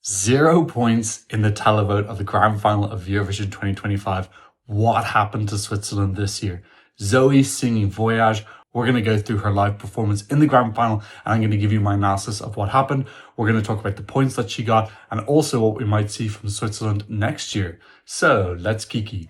0 points in the televote of the Grand Final of Eurovision 2025. What happened to Switzerland this year? Zoe singing Voyage. We're going to go through her live performance in the Grand Final, and I'm going to give you my analysis of what happened. We're going to talk about the points that she got and also what we might see from Switzerland next year. So let's kiki.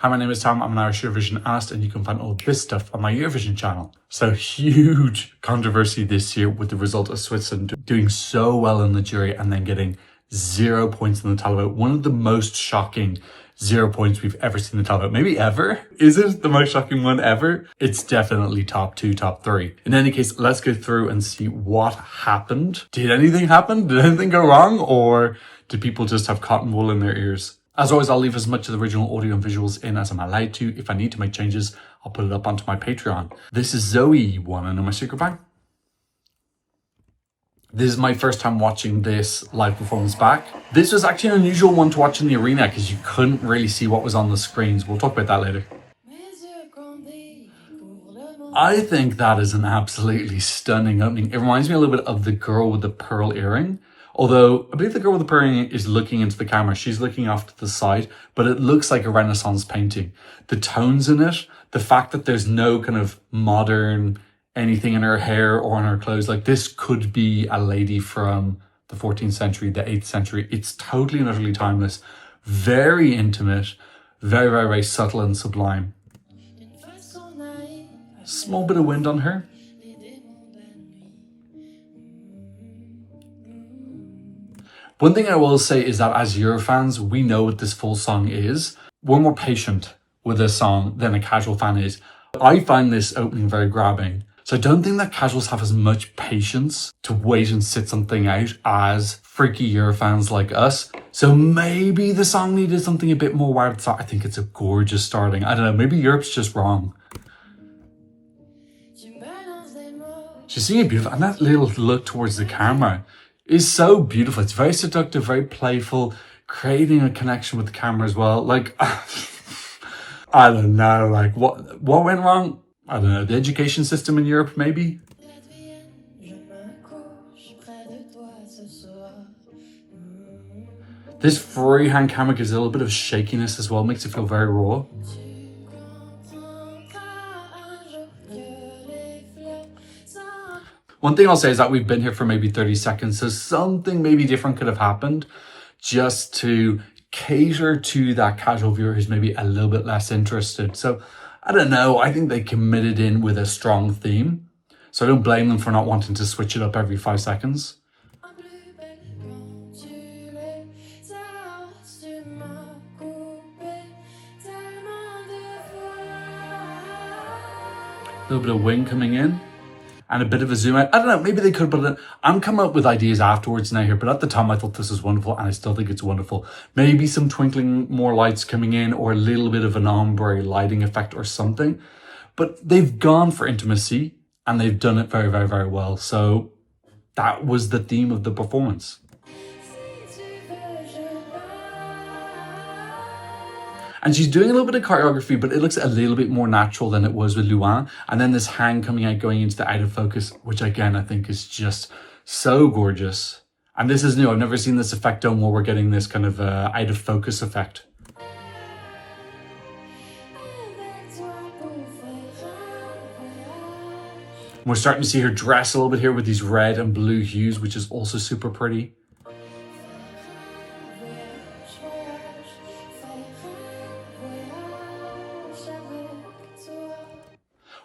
Hi, my name is Tom. I'm an Irish Eurovision analyst, and you can find all this stuff on my Eurovision channel. So huge controversy this year with the result of Switzerland doing so well in the jury and then getting 0 points in the televote. One of the most shocking 0 points we've ever seen in the televote. Maybe ever? Is it the most shocking one ever? It's definitely top 2, top 3. In any case, let's go through and see what happened. Did anything happen? Did anything go wrong? Or did people just have cotton wool in their ears? As always, I'll leave as much of the original audio and visuals in as I'm allowed to. If I need to make changes, I'll put it up onto my Patreon. This is Zoe. Wanna know my secret bang? This is my first time watching this live performance back. This was actually an unusual one to watch in the arena because you couldn't really see what was on the screens. We'll talk about that later. I think that is an absolutely stunning opening. It reminds me a little bit of the girl with the pearl earring. Although, I believe the girl with the pearl earring is looking into the camera. She's looking off to the side, but it looks like a Renaissance painting. The tones in it, the fact that there's no kind of modern anything in her hair or in her clothes. Like, this could be a lady from the 14th century, the 8th century. It's totally and utterly timeless. Very intimate, very, very, very subtle and sublime. Small bit of wind on her. One thing I will say is that as Eurofans, we know what this full song is. We're more patient with this song than a casual fan is. I find this opening very grabbing. So I don't think that casuals have as much patience to wait and sit something out as freaky Eurofans like us. So maybe the song needed something a bit more wild. I think it's a gorgeous starting. I don't know, maybe Europe's just wrong. She's singing beautiful, and that little look towards the camera is so beautiful. It's very seductive, very playful, creating a connection with the camera as well. Like, I don't know, like what went wrong? I don't know, the education system in Europe, maybe? This freehand camera gives a little bit of shakiness as well, makes it feel very raw. One thing I'll say is that we've been here for maybe 30 seconds, so something maybe different could have happened just to cater to that casual viewer who's maybe a little bit less interested. So I don't know, I think they committed in with a strong theme. So I don't blame them for not wanting to switch it up every 5 seconds. A little bit of wind coming in. And a bit of a zoom out. I don't know, maybe they could, but I'm coming up with ideas afterwards now here, but at the time I thought this was wonderful, and I still think it's wonderful. Maybe some twinkling more lights coming in, or a little bit of an ombre lighting effect or something. But they've gone for intimacy, and they've done it very, very, very well. So that was the theme of the performance. And she's doing a little bit of choreography, but it looks a little bit more natural than it was with Luan. And then this hand coming out, going into the out of focus, which again, I think is just so gorgeous. And this is new. I've never seen this effect done where we're getting this kind of out of focus effect. We're starting to see her dress a little bit here with these red and blue hues, which is also super pretty.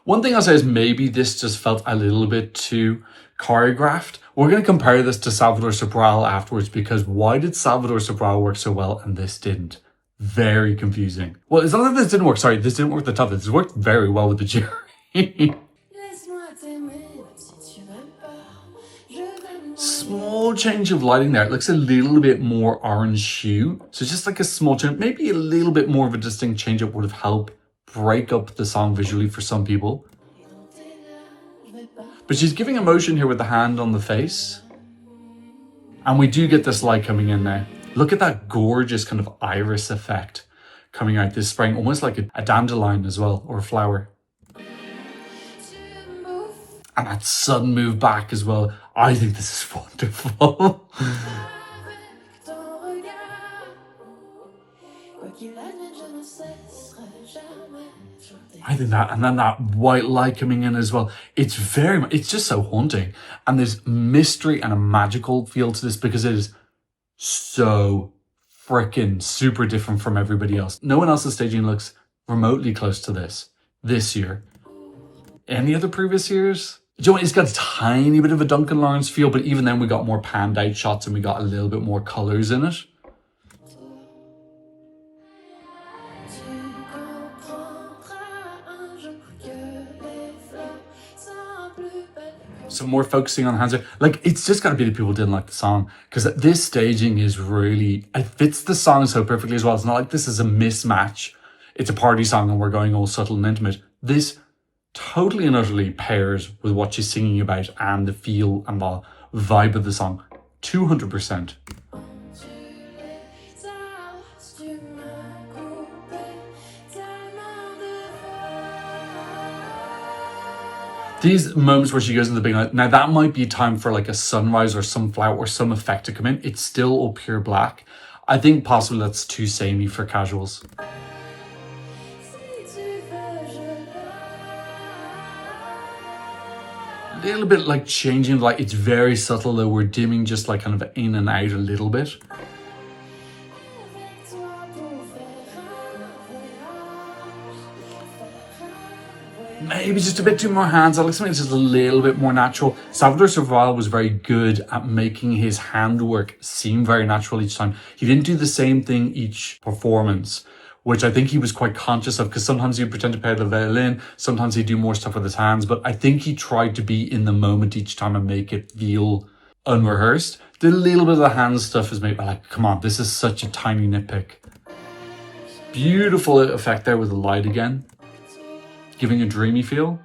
One thing I'll say is maybe this just felt a little bit too choreographed. We're going to compare this to Salvador Sobral afterwards, because why did Salvador Sobral work so well and this didn't? Very confusing. Well, it's not that this didn't work. Sorry, this didn't work the toughest. This worked very well with the jury. Small change of lighting there. It looks a little bit more orange hue. So just like a small change, maybe a little bit more of a distinct change up would have helped break up the song visually for some people. But she's giving emotion here with the hand on the face. And we do get this light coming in now. Look at that gorgeous kind of iris effect coming out this spring, almost like a dandelion as well, or a flower. And that sudden move back as well. I think this is wonderful. I think that, and then that white light coming in as well. It's just so haunting. And there's mystery and a magical feel to this because it is so freaking super different from everybody else. No one else's staging looks remotely close to this year. Any other previous years? Do you know what? It's got a tiny bit of a Duncan Lawrence feel, but even then we got more panned out shots and we got a little bit more colors in it. So more focusing on hands. Like, it's just got to be the people who didn't like the song, because this staging is really, it fits the song so perfectly as well. It's not like this is a mismatch. It's a party song and we're going all subtle and intimate. This totally and utterly pairs with what she's singing about and the feel and the vibe of the song. 200%. These moments where she goes in the big light, now that might be time for like a sunrise or some flower or some effect to come in. It's still all pure black. I think possibly that's too samey for casuals. A little bit like changing, like it's very subtle though. We're dimming just like kind of in and out a little bit. Maybe just a bit too more hands. I like something that's just a little bit more natural. Salvador Sobral was very good at making his handwork seem very natural each time. He didn't do the same thing each performance, which I think he was quite conscious of, because sometimes he'd pretend to play the violin, sometimes he'd do more stuff with his hands, but I think he tried to be in the moment each time and make it feel unrehearsed. The little bit of the hand stuff is maybe like, come on, this is such a tiny nitpick. Beautiful effect there with the light again, giving a dreamy feel.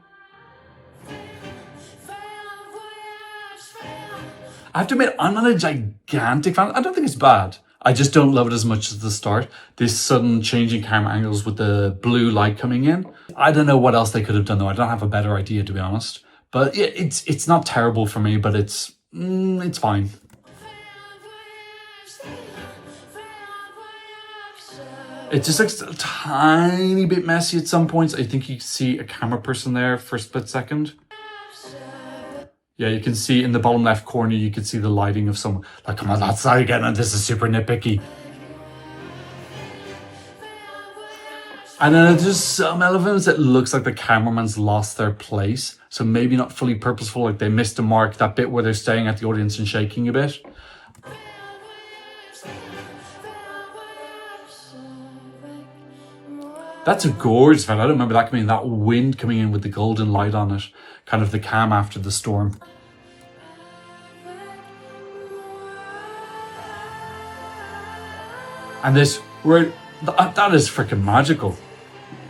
I have to admit, I'm not a gigantic fan. I don't think it's bad. I just don't love it as much as the start. This sudden changing camera angles with the blue light coming in. I don't know what else they could have done though. I don't have a better idea, to be honest. But yeah, it's not terrible for me, but it's fine. It just looks a tiny bit messy at some points. I think you can see a camera person there for a split second. Yeah, you can see in the bottom left corner, you can see the lighting of someone. Like, come on, that's not again, and this is super nitpicky. And then there's just some elements that looks like the cameraman's lost their place. So maybe not fully purposeful, like they missed a mark, that bit where they're staring at the audience and shaking a bit. That's a gorgeous effect. I don't remember that coming in, that wind coming in with the golden light on it. Kind of the calm after the storm. And this, that is freaking magical.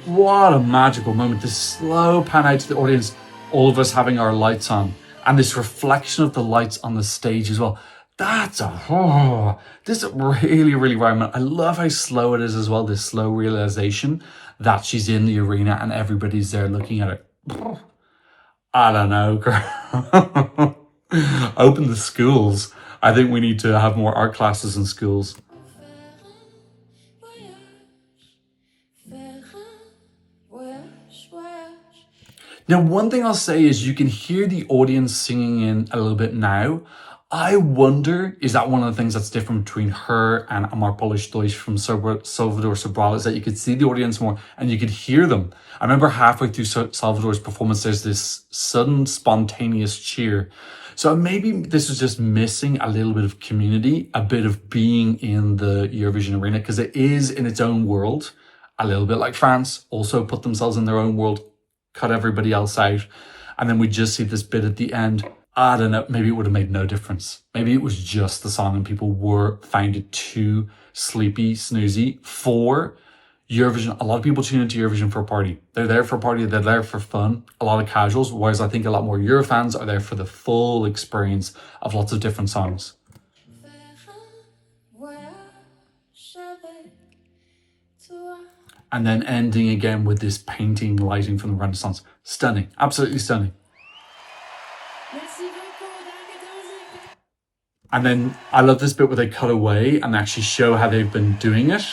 What a magical moment. This slow pan out to the audience, all of us having our lights on. And this reflection of the lights on the stage as well. This is really, really right. I love how slow it is as well. This slow realization that she's in the arena and everybody's there looking at her. I don't know, girl. Open the schools. I think we need to have more art classes in schools. Now, one thing I'll say is you can hear the audience singing in a little bit now. I wonder, is that one of the things that's different between her and Amar Polish from Salvador Sobral, is that you could see the audience more and you could hear them. I remember halfway through Salvador's performance, there's this sudden spontaneous cheer. So maybe this was just missing a little bit of community, a bit of being in the Eurovision arena, because it is in its own world, a little bit like France, also put themselves in their own world, cut everybody else out. And then we just see this bit at the end. I don't know, maybe it would have made no difference. Maybe it was just the song and people found it too sleepy, snoozy for Eurovision. A lot of people tune into Eurovision for a party. They're there for a party, they're there for fun. A lot of casuals, whereas I think a lot more Euro fans are there for the full experience of lots of different songs. And then ending again with this painting lighting from the Renaissance. Stunning, absolutely stunning. And then I love this bit where they cut away and actually show how they've been doing it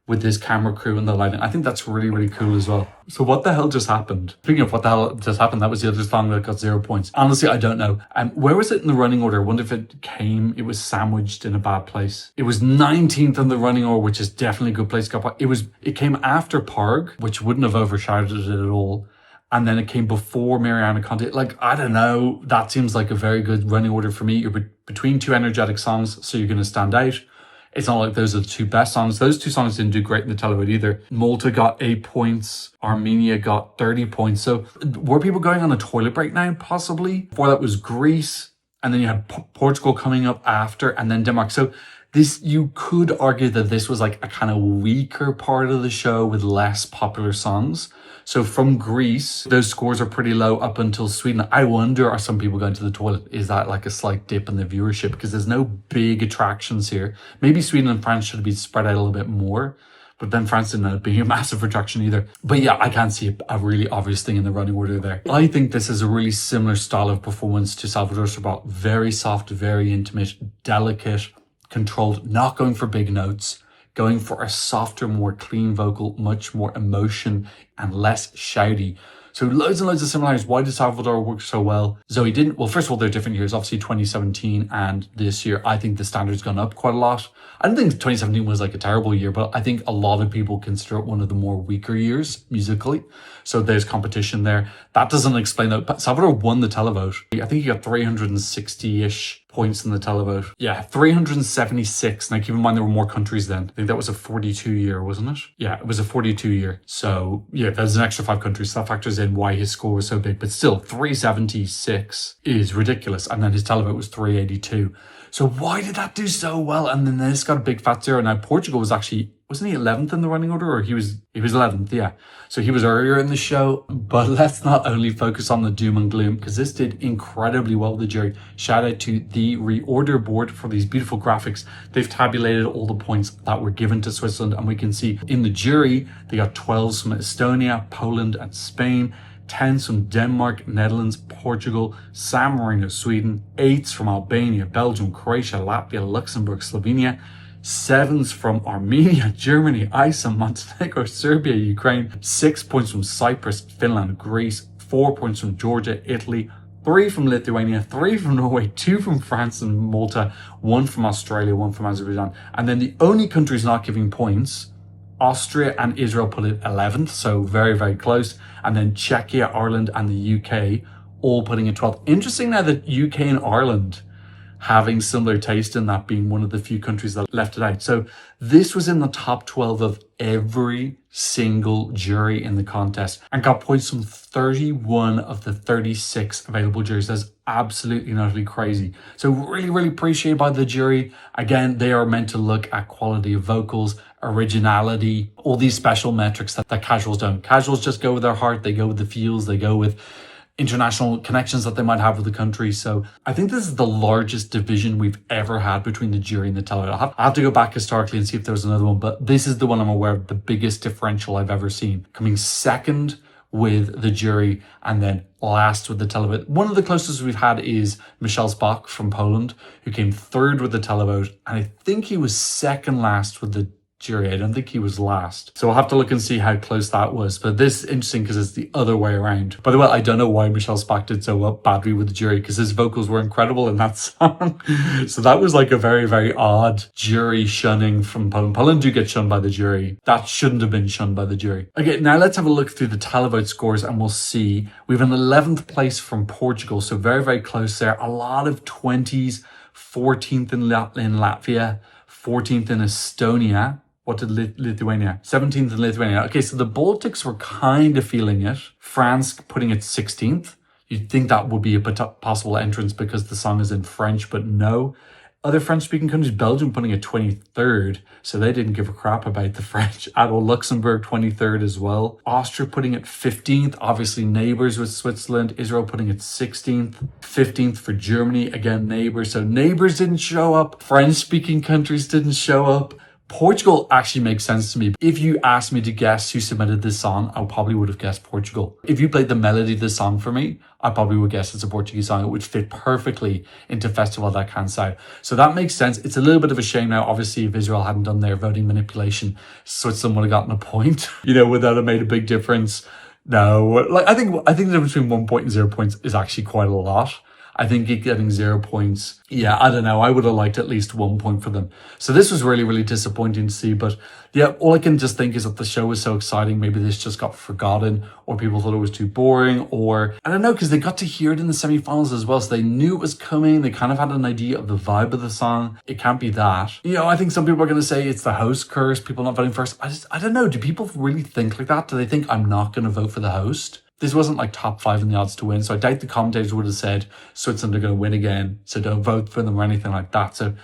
with this camera crew and the lighting. I think that's really, really cool as well. So what the hell just happened? Speaking of what the hell just happened, that was the other song that got 0 points. Honestly, I don't know. Where was it in the running order? I wonder if it was sandwiched in a bad place. It was 19th in the running order, which is definitely a good place to go. It came after Parg, which wouldn't have overshadowed it at all. And then it came before Mariana Conte. Like, I don't know. That seems like a very good running order for me. You're between two energetic songs, so you're going to stand out. It's not like those are the two best songs. Those two songs didn't do great in the televote either. Malta got 8 points. Armenia got 30 points. So were people going on a toilet break now? Possibly. Before that was Greece. And then you had Portugal coming up after, and then Denmark. So you could argue that this was like a kind of weaker part of the show with less popular songs. So from Greece, those scores are pretty low up until Sweden. I wonder, are some people going to the toilet? Is that like a slight dip in the viewership? Because there's no big attractions here. Maybe Sweden and France should be spread out a little bit more. But then France didn't end up being a massive attraction either. But yeah, I can't see a really obvious thing in the running order there. I think this is a really similar style of performance to Salvador Sobral. Very soft, very intimate, delicate, controlled, not going for big notes, going for a softer, more clean vocal, much more emotion and less shouty. So loads and loads of similarities. Why did Salvador work so well? Zoe didn't. Well, first of all, they're different years. Obviously 2017 and this year, I think the standard's gone up quite a lot. I don't think 2017 was like a terrible year, but I think a lot of people consider it one of the more weaker years musically. So there's competition there. That doesn't explain that. Salvador won the televote. I think he got 360-ish points in the televote. Yeah, 376. Now keep in mind there were more countries then. I think that was a 42 year, wasn't it? Yeah, it was a 42 year. So yeah, there's an extra 5 countries. So that factors in why his score was so big. But still, 376 is ridiculous. And then his televote was 382. So why did that do so well? And then this got a big fat 0. Now Portugal was actually, wasn't he 11th in the running order? Or he was 11th, yeah. So he was earlier in the show. But let's not only focus on the doom and gloom, because this did incredibly well with the jury. Shout out to the reorder board for these beautiful graphics. They've tabulated all the points that were given to Switzerland. And we can see in the jury, they got 12s from Estonia, Poland and Spain. 10s from Denmark, Netherlands, Portugal, San Marino, Sweden, 8s from Albania, Belgium, Croatia, Latvia, Luxembourg, Slovenia, 7s from Armenia, Germany, Iceland, Montenegro, Serbia, Ukraine, 6 points from Cyprus, Finland, Greece, 4 points from Georgia, Italy, 3 from Lithuania, 3 from Norway, 2 from France and Malta, 1 from Australia, 1 from Azerbaijan. And then the only countries not giving points, Austria and Israel put it 11th, so very, very close. And then Czechia, Ireland and the UK all putting it 12th. Interesting now that UK and Ireland having similar taste in that, being one of the few countries that left it out. So this was in the top 12 of every single jury in the contest and got points from 31 of the 36 available juries. That's absolutely and utterly crazy. So really, really appreciated by the jury. Again, they are meant to look at quality of vocals, originality, all these special metrics that casuals don't. Casuals just go with their heart. They go with the feels. They go with international connections that they might have with the country. So I think this is the largest division we've ever had between the jury and the televote. I'll have to go back historically and see if there was another one, but this is the one I'm aware of, the biggest differential I've ever seen. Coming second with the jury and then last with the televote. One of the closest we've had is Michel Spock from Poland, who came third with the televote, and I think he was second last with the jury. I don't think he was last. So I'll have to look and see how close that was. But this is interesting because it's the other way around. By the way, I don't know why Michel Spock did so badly with the jury, because his vocals were incredible in that song. So that was like a very, very odd jury shunning from Poland. Poland do get shunned by the jury. That shouldn't have been shunned by the jury. Okay, now let's have a look through the televote scores and we'll see. We have an 11th place from Portugal. So very, very close there. A lot of 20s, 14th in Latvia, 14th in Estonia. What did Lithuania? 17th in Lithuania. Okay, so the Baltics were kind of feeling it. France putting it 16th. You'd think that would be a possible entrance because the song is in French, but no. Other French-speaking countries, Belgium putting it 23rd, so they didn't give a crap about the French at all. Luxembourg 23rd as well. Austria putting it 15th, obviously neighbours with Switzerland. Israel putting it 16th. 15th for Germany, again neighbours. So neighbours didn't show up. French-speaking countries didn't show up. Portugal actually makes sense to me. If you asked me to guess who submitted this song, I probably would have guessed Portugal. If you played the melody of this song for me, I probably would guess it's a Portuguese song. It would fit perfectly into Festival da Canção. So that makes sense. It's a little bit of a shame now. Obviously, if Israel hadn't done their voting manipulation, Switzerland would have gotten a point. Would that have made a big difference? No. I think the difference between 1 point and 0 points is actually quite a lot. I think getting 0 points, I don't know. I would have liked at least 1 point for them. So this was really, really disappointing to see. But all I can just think is that the show was so exciting. Maybe this just got forgotten, or people thought it was too boring, or I don't know, because they got to hear it in the semifinals as well. So they knew it was coming. They kind of had an idea of the vibe of the song. It can't be that. I think some people are going to say it's the host curse, people not voting first. I don't know. Do people really think like that? Do they think I'm not going to vote for the host? This wasn't like top 5 in the odds to win. So I doubt the commentators would have said Switzerland are going to win again, so don't vote for them or anything like that. So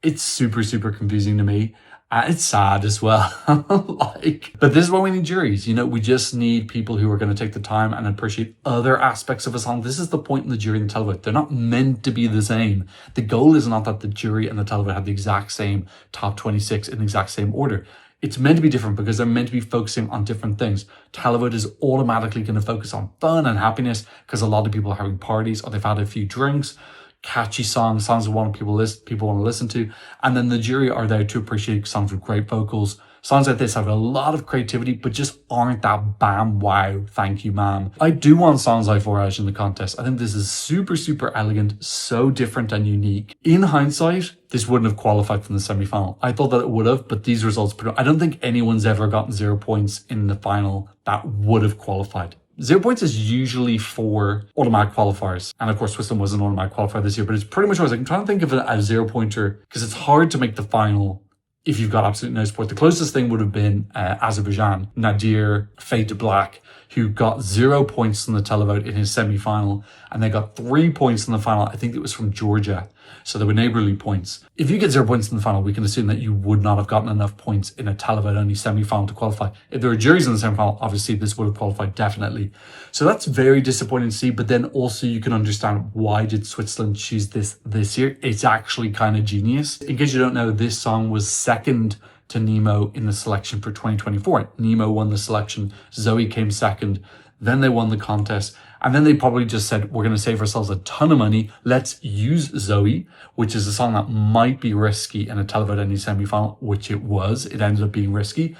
it's super, super confusing to me. And it's sad as well. But this is why we need juries. We just need people who are going to take the time and appreciate other aspects of a song. This is the point in the jury and the televote. They're not meant to be the same. The goal is not that the jury and the televote have the exact same top 26 in the exact same order. It's meant to be different because they're meant to be focusing on different things. Televote is automatically going to focus on fun and happiness because a lot of people are having parties or they've had a few drinks, catchy songs that people want to listen to. And then the jury are there to appreciate songs with great vocals. Songs like this have a lot of creativity, but just aren't that bam, wow, thank you, ma'am. I do want songs like Voyage in the contest. I think this is super, super elegant, so different and unique. In hindsight, this wouldn't have qualified from the semi-final. I thought that it would have, but these results, I don't think anyone's ever gotten 0 points in the final that would have qualified. 0 points is usually for automatic qualifiers. And of course, Switzerland was an automatic qualifier this year, but it's pretty much always, I'm trying to think of it as a 0-pointer because it's hard to make the final if you've got absolutely no support. The closest thing would have been Azerbaijan, Nadir, Fade to Black, who got 0 points in the televote in his semi-final, and they got 3 points in the final. I think it was from Georgia. So there were neighbourly points. If you get 0 points in the final, we can assume that you would not have gotten enough points in a televote-only semi-final to qualify. If there were juries in the semi-final, obviously this would have qualified definitely. So that's very disappointing to see, but then also you can understand why did Switzerland choose this year. It's actually kind of genius. In case you don't know, this song was second to Nemo in the selection for 2024. Nemo won the selection, Zoe came second, then they won the contest, and then they probably just said, we're going to save ourselves a ton of money. Let's use Zoe, which is a song that might be risky in a televote any semi-final, which it was. It ended up being risky,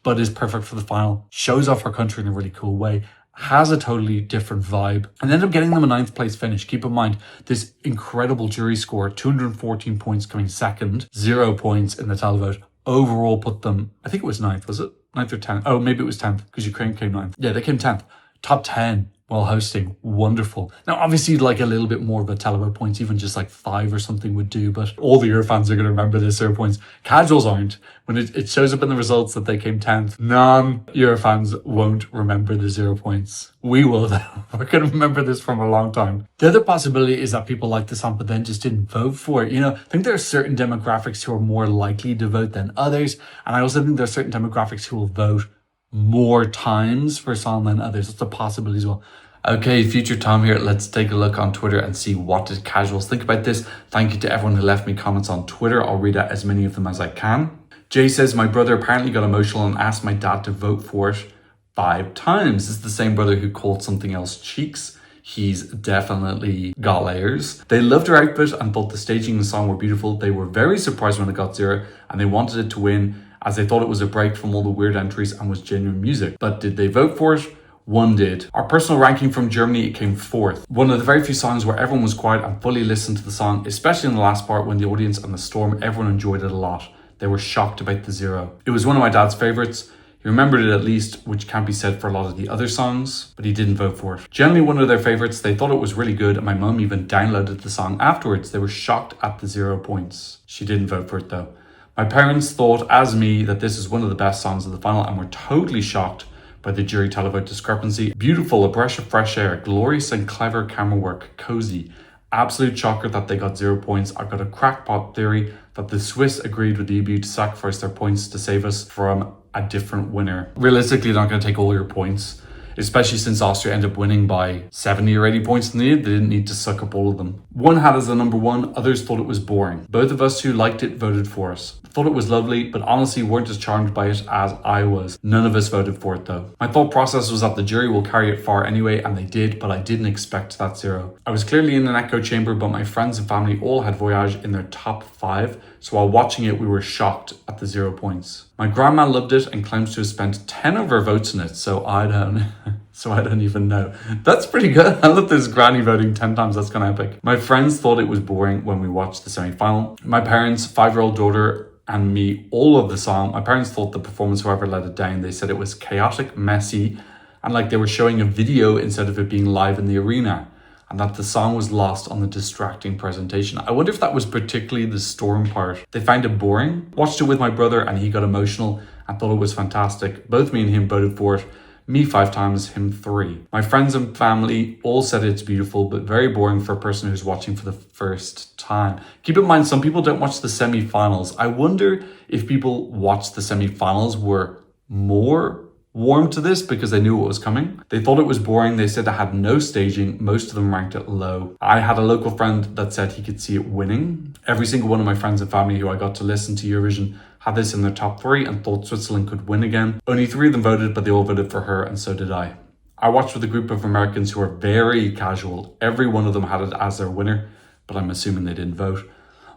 but is perfect for the final. Shows off our country in a really cool way. Has a totally different vibe. And ended up getting them a 9th place finish. Keep in mind, this incredible jury score, 214 points coming second, 0 points in the televote. Overall put them, I think it was 9th, was it? 9th or 10th? Oh, maybe it was 10th because Ukraine came 9th. Yeah, they came 10th. Top 10 while hosting. Wonderful. Now, obviously, you'd like a little bit more of a televote points, even just like 5 or something would do, but all the Euro fans are going to remember the 0 points. Casuals aren't. When it shows up in the results that they came 10th, non-Euro fans won't remember the 0 points. We will, though. We're going to remember this from a long time. The other possibility is that people like the song, but then just didn't vote for it. I think there are certain demographics who are more likely to vote than others. And I also think there are certain demographics who will vote more times for a song than others. That's a possibility as well. Okay, future Tom here. Let's take a look on Twitter and see what did casuals think about this. Thank you to everyone who left me comments on Twitter. I'll read out as many of them as I can. Jay says, my brother apparently got emotional and asked my dad to vote for it 5 times. This is the same brother who called something else cheeks. He's definitely got layers. They loved her outfit and thought the staging and the song were beautiful. They were very surprised when it got 0 and they wanted it to win as they thought it was a break from all the weird entries and was genuine music. But did they vote for it? 1 did. Our personal ranking from Germany, it came 4th. One of the very few songs where everyone was quiet and fully listened to the song, especially in the last part when the audience and the storm, everyone enjoyed it a lot. They were shocked about the 0. It was one of my dad's favourites. He remembered it at least, which can't be said for a lot of the other songs, but he didn't vote for it. Generally one of their favourites, they thought it was really good, and my mum even downloaded the song afterwards. They were shocked at the 0 points. She didn't vote for it though. My parents thought, as me, that this is one of the best songs of the final and were totally shocked by the jury televote discrepancy. Beautiful, a breath of fresh air, glorious and clever camera work, cozy. Absolute shocker that they got 0 points. I've got a crackpot theory that the Swiss agreed with the EBU to sacrifice their points to save us from a different winner. Realistically, they're not going to take all your points. especially since Austria ended up winning by 70 or 80 points in the end. They didn't need to suck up all of them. One had as a number one, others thought it was boring. Both of us who liked it voted for us. Thought it was lovely, but honestly weren't as charmed by it as I was. None of us voted for it though. My thought process was that the jury will carry it far anyway, and they did, but I didn't expect that 0. I was clearly in an echo chamber, but my friends and family all had Voyage in their top 5, so while watching it we were shocked at the 0 points. My grandma loved it and claims to have spent 10 of her votes in it, so I don't even know. That's pretty good. I love this granny voting 10 times, that's kind of epic. My friends thought it was boring when we watched the semi-final. My parents, 5-year-old daughter, and me all of the song. My parents thought the performance, however, let it down. They said it was chaotic, messy, and like they were showing a video instead of it being live in the arena, and that the song was lost on the distracting presentation. I wonder if that was particularly the storm part. They found it boring. Watched it with my brother and he got emotional and thought it was fantastic. Both me and him voted for it. Me 5 times, him 3. My friends and family all said it's beautiful, but very boring for a person who's watching for the first time. Keep in mind, some people don't watch the semi-finals. I wonder if people watched the semi-finals were more warm to this because they knew what was coming. They thought it was boring. They said it had no staging. Most of them ranked it low. I had a local friend that said he could see it winning. Every single one of my friends and family who I got to listen to Eurovision had this in their top 3 and thought Switzerland could win again. Only 3 of them voted, but they all voted for her, and so did I. I watched with a group of Americans who are very casual. Every one of them had it as their winner, but I'm assuming they didn't vote.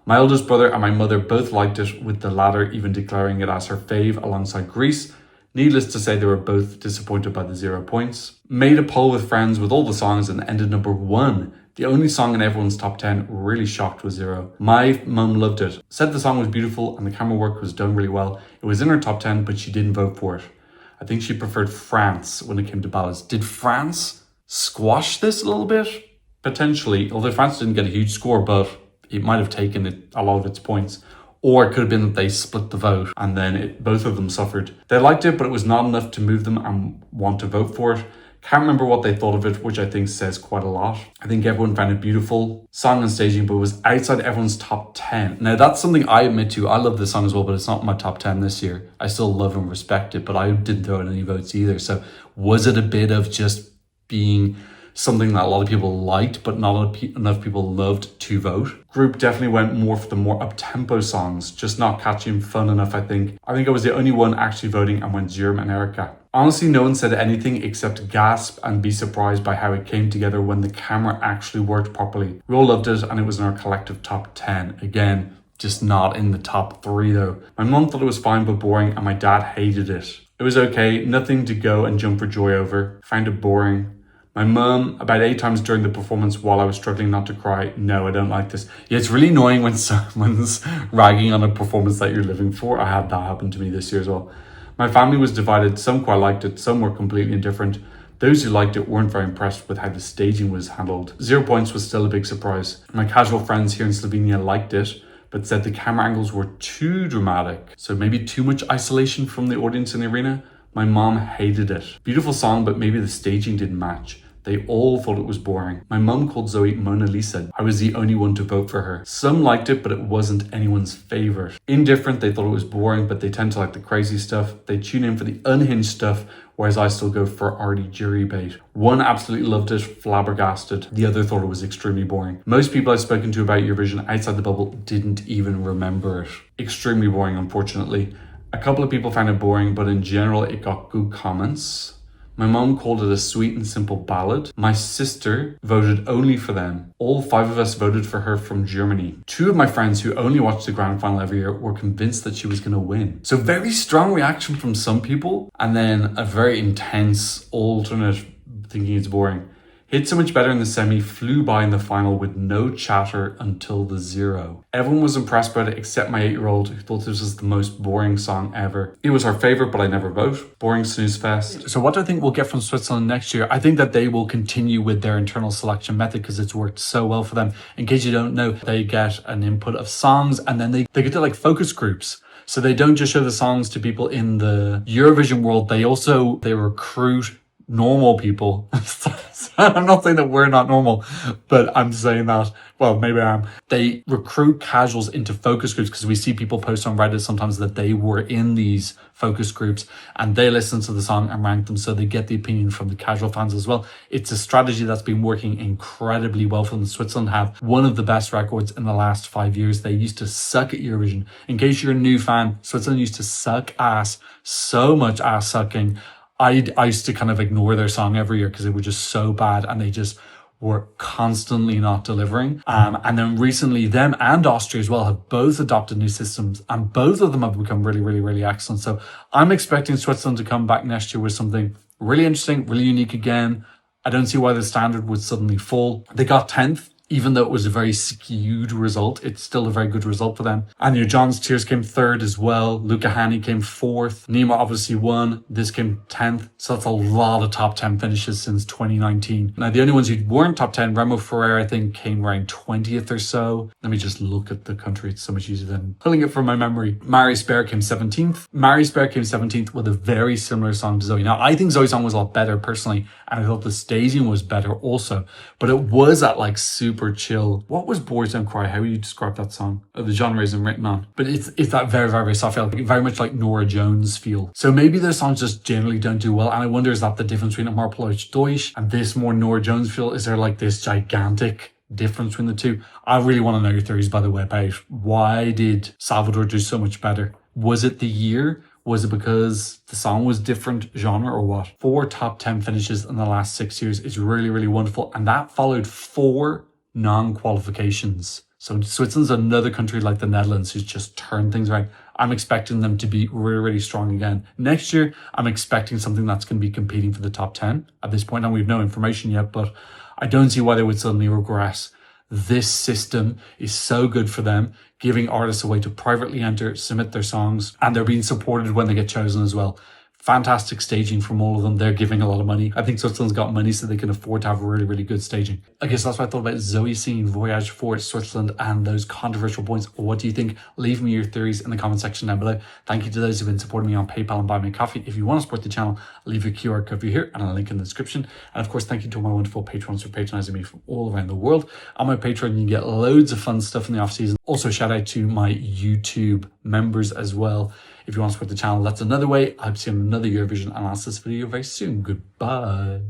My oldest brother and my mother both liked it, with the latter even declaring it as her fave alongside Greece. Needless to say, they were both disappointed by the 0 points. Made a poll with friends with all the songs and ended number 1. The only song in everyone's top 10 really shocked was 0. My mum loved it, said the song was beautiful and the camera work was done really well. It was in her top 10, but she didn't vote for it. I think she preferred France when it came to ballads. Did France squash this a little bit? Potentially, although France didn't get a huge score, but it might have taken a lot of its points. Or it could have been that they split the vote and then both of them suffered. They liked it, but it was not enough to move them and want to vote for it. Can't remember what they thought of it, which I think says quite a lot. I think everyone found it beautiful, song and staging, but it was outside everyone's top 10. Now that's something I admit to. I love this song as well, but it's not my top 10 this year. I still love and respect it, but I didn't throw in any votes either. So was it a bit of just being something that a lot of people liked, but not enough people loved to vote? Group definitely went more for the more up-tempo songs, just not catchy and fun enough, I think. I think I was the only one actually voting and went German and Erica. Honestly, no one said anything except gasp and be surprised by how it came together when the camera actually worked properly. We all loved it and it was in our collective top 10. Again, just not in the top 3 though. My mum thought it was fine but boring and my dad hated it. It was okay, nothing to go and jump for joy over. Found it boring. My mum, about 8 times during the performance while I was struggling not to cry, no, I don't like this. Yeah, it's really annoying when someone's ragging on a performance that you're living for. I had that happen to me this year as well. My family was divided. Some quite liked it, some were completely indifferent. Those who liked it weren't very impressed with how the staging was handled. 0 points was still a big surprise. My casual friends here in Slovenia liked it, but said the camera angles were too dramatic. So maybe too much isolation from the audience in the arena. My mom hated it. Beautiful song, but maybe the staging didn't match. They all thought it was boring. My mum called Zoe Mona Lisa. I was the only one to vote for her. Some liked it, but it wasn't anyone's favorite. Indifferent, they thought it was boring, but they tend to like the crazy stuff. They tune in for the unhinged stuff, whereas I still go for arty jury bait. One absolutely loved it, flabbergasted. The other thought it was extremely boring. Most people I've spoken to about Eurovision outside the bubble didn't even remember it. Extremely boring, unfortunately. A couple of people found it boring, but in general, it got good comments. My mum called it a sweet and simple ballad. My sister voted only for them. All 5 of us voted for her from Germany. 2 of my friends who only watch the Grand Final every year were convinced that she was going to win. So very strong reaction from some people, and then a very intense alternate thinking it's boring. Hit so much better in the semi, flew by in the final with no chatter until the 0. Everyone was impressed by it except my 8-year-old who thought this was the most boring song ever. It was her favourite, but I never vote. Boring snooze fest. So what do I think we'll get from Switzerland next year? I think that they will continue with their internal selection method because it's worked so well for them. In case you don't know, they get an input of songs and then they get to like focus groups. So they don't just show the songs to people in the Eurovision world. They recruit normal people. I'm not saying that we're not normal, but I'm saying that, well, maybe I am. They recruit casuals into focus groups because we see people post on Reddit sometimes that they were in these focus groups and they listen to the song and rank them so they get the opinion from the casual fans as well. It's a strategy that's been working incredibly well for them. Switzerland have one of the best records in the last 5 years. They used to suck at Eurovision. In case you're a new fan, Switzerland used to suck ass, so much ass sucking. I used to kind of ignore their song every year because they were just so bad and they just were constantly not delivering. And then recently them and Austria as well have both adopted new systems and both of them have become really, really, really excellent. So I'm expecting Switzerland to come back next year with something really interesting, really unique again. I don't see why the standard would suddenly fall. They got 10th. Even though it was a very skewed result, it's still a very good result for them. And John's Tears came 3rd as well. Luca Hani came 4th. Nima obviously won. This came 10th. So that's a lot of top 10 finishes since 2019. Now, the only ones who weren't top 10, Remo Ferrer, I think, came around 20th or so. Let me just look at the country. It's so much easier than pulling it from my memory. Marius Bear came 17th. Marius Bear came 17th with a very similar song to Zoe. Now, I think Zoe's song was a lot better personally, and I thought the staging was better also. But it was at like super chill. What was Boys Don't Cry? How would you describe that song? The genre isn't written on. But it's that very, very, very soft feel. Very much like Nora Jones feel. So maybe their songs just generally don't do well. And I wonder, is that the difference between a more Polish Deutsch and this more Nora Jones feel? Is there like this gigantic difference between the two? I really want to know your theories, by the way, about why did Salvador do so much better? Was it the year? Was it because the song was different genre or what? 4 top 10 finishes in the last 6 years is really, really wonderful. And that followed 4 non-qualifications. So Switzerland's another country like the Netherlands who's just turned things around. I'm expecting them to be really, really strong again. Next year, I'm expecting something that's going to be competing for the top 10. At this point, and we have no information yet, but I don't see why they would suddenly regress. This system is so good for them, giving artists a way to privately enter, submit their songs, and they're being supported when they get chosen as well. Fantastic staging from all of them. They're giving a lot of money. I think Switzerland's got money so they can afford to have really, really good staging. I guess that's what I thought about Zoe singing Voyage for Switzerland and those controversial points. What do you think? Leave me your theories in the comment section down below. Thank you to those who've been supporting me on PayPal and Buy Me a Coffee. If you want to support the channel, leave a QR code here and a link in the description. And of course, thank you to my wonderful patrons for patronizing me from all around the world. On my Patreon, you get loads of fun stuff in the off season. Also, shout out to my YouTube members as well. If you want to support the channel, that's another way. I hope to see you in another Eurovision analysis video very soon. Goodbye.